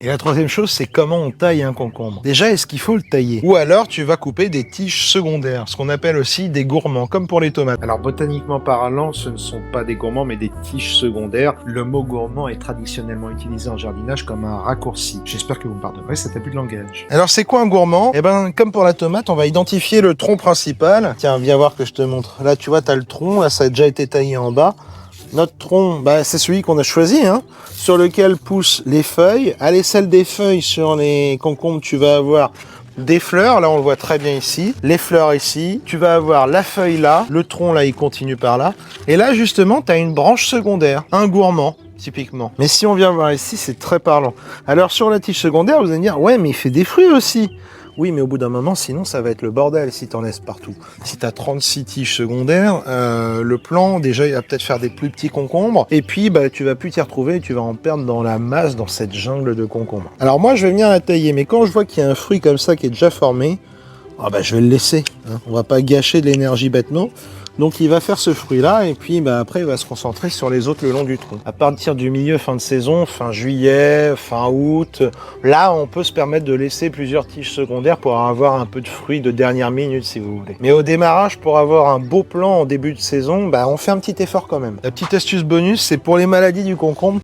Et la troisième chose, c'est comment on taille un concombre. Déjà, est-ce qu'il faut le tailler? Ou alors, tu vas couper des tiges secondaires, ce qu'on appelle aussi des gourmands, comme pour les tomates. Alors, botaniquement parlant, ce ne sont pas des gourmands, mais des tiges secondaires. Le mot gourmand est traditionnellement utilisé en jardinage comme un raccourci. J'espère que vous me pardonnerez cet abus de langage. Alors, c'est quoi un gourmand? Eh ben, comme pour la tomate, on va identifier le tronc principal. Tiens, viens voir que je te montre. Là, tu vois, tu as le tronc, là, ça a déjà été taillé en bas. Notre tronc, bah, c'est celui qu'on a choisi, hein, sur lequel poussent les feuilles. À l'aisselle des feuilles, sur les concombres, tu vas avoir des fleurs. Là, on le voit très bien ici. Les fleurs ici. Tu vas avoir la feuille là. Le tronc, là, il continue par là. Et là, justement, tu as une branche secondaire. Un gourmand, typiquement. Mais si on vient voir ici, c'est très parlant. Alors, sur la tige secondaire, vous allez me dire, ouais, mais il fait des fruits aussi. Oui, mais au bout d'un moment, sinon, ça va être le bordel si t'en laisses partout. Si t'as 36 tiges secondaires, le plan, déjà, il va peut-être faire des plus petits concombres. Et puis, bah, tu vas plus t'y retrouver et tu vas en perdre dans la masse, dans cette jungle de concombres. Alors moi, je vais venir la tailler, mais quand je vois qu'il y a un fruit comme ça qui est déjà formé, ah bah, je vais le laisser. Hein. On va pas gâcher de l'énergie bêtement. Donc il va faire ce fruit-là et puis bah, après il va se concentrer sur les autres le long du tronc. À partir du milieu fin de saison, fin juillet, fin août, là on peut se permettre de laisser plusieurs tiges secondaires pour avoir un peu de fruits de dernière minute si vous voulez. Mais au démarrage, pour avoir un beau plan en début de saison, bah, on fait un petit effort quand même. La petite astuce bonus, c'est pour les maladies du concombre,